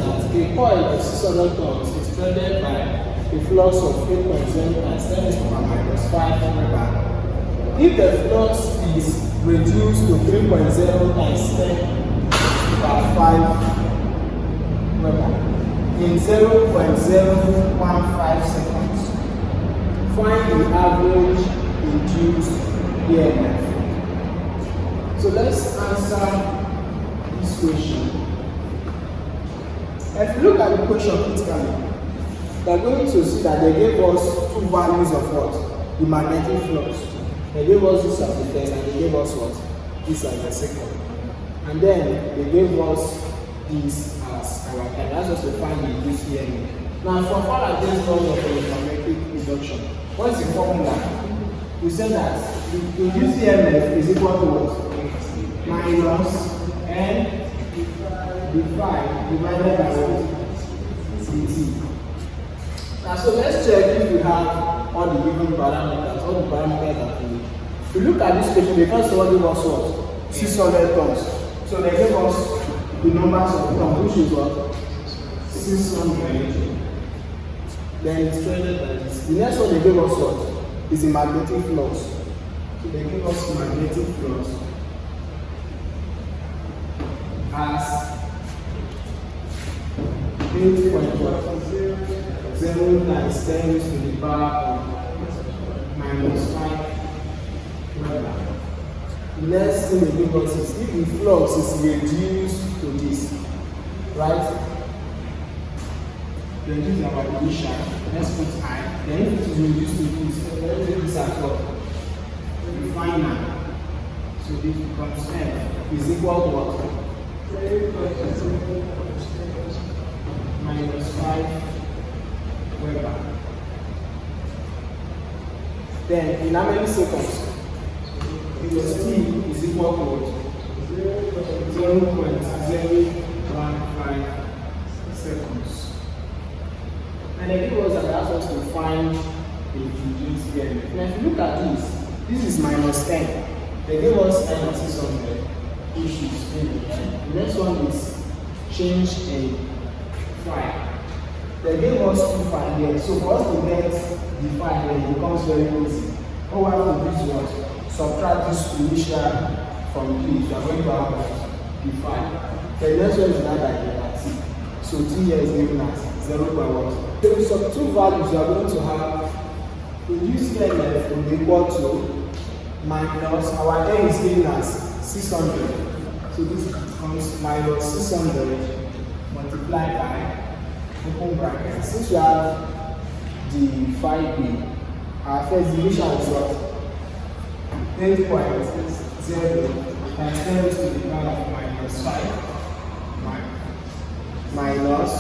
that a coil of 600 tons is threaded by a flux of 8.0 times 10 to the power minus 5 Weber. If the flux is reduced to 3.0 times 10 to the power 5 Weber in 0.015 seconds, find the average induced EMF. So let's answer this question. If you look at the question critically, we are going to see that they gave us two values of what? The magnetic flux. They gave us this as the first and they gave us what? This as the second. And then they gave us this as our time. That's just to find the induced EMF. Now for Faraday's law of electromagnetic induction, what's the formula? We said that the induced EMF is equal to what? Minus N divided by what? Dt. Now so let's check if we have all the given parameters, all the parameters that we need. If you look at this question, they first of all give us what? 600 tons. So they gave us the numbers of tons, which is what? 600. Then it's traded by this. The next one they gave us what? Is the magnetic flux. So they give us magnetic flux as 8.0 times 10 to the power of minus 5 Weber. The next thing they give us is if the flux is reduced to this, right? Then this is our initial. Let's put I. Then if it is reduced to this, let's take this at all. The final. So this becomes F is equal to what? Minus 5 Weber. Then in how many seconds? Because T is equal to 0.015 seconds. And then it was allows us to find the induced EMF. Now if you look at this is minus 10. They gave us N of 600 issues. The next one is change in phi. They gave us 2 phi here. So for us to get the phi here, it becomes very easy. All we have to do is what? Subtract this initial from this. We are going to have the phi. The next one is not like that. So T here is given as 0.1. So some two values we are going to have. Induced EMF will be equal to minus our N is given as 600. So this becomes minus 600 multiplied by open bracket. Since we have the 5B, our first division is what? 8.0 times 10 to the power of minus 5 minus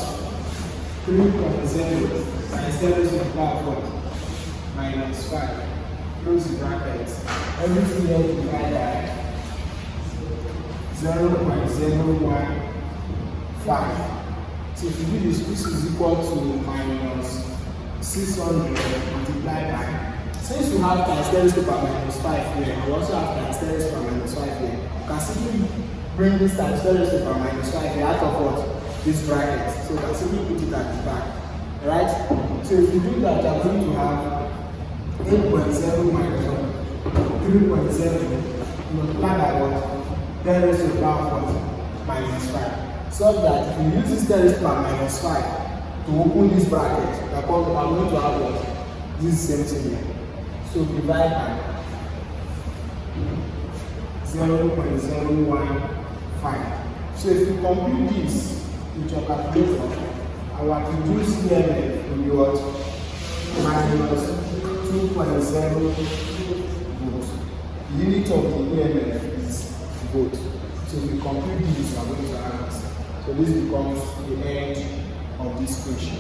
3.0 times 10 to the power of what? Minus 5. Close the bracket. Everything here divided by 0.015. So if you do this, this is equal to minus 600 multiplied by. Since we have times 10 to the power minus 5 here, we also have times 10 to the power minus 5 here. You can simply bring this times 10 to the power minus 5 here out of what? This bracket. So you can simply put it at the back. Alright? So if you do that, you are going to have 8.0 minus 3.0 multiplied by what? 10 raised to the power of what? Minus 5. So that if you use this 10 raised to the power minus 5 to open this bracket, I'm going to have what? This same thing here. So divide by 0.015. So if you compute this with your calculator, our induced EMF will be what? Minus 2.0 volts. The unit of the EMF is volt. So if we compute this, we are going to have this. So this becomes the end of this question.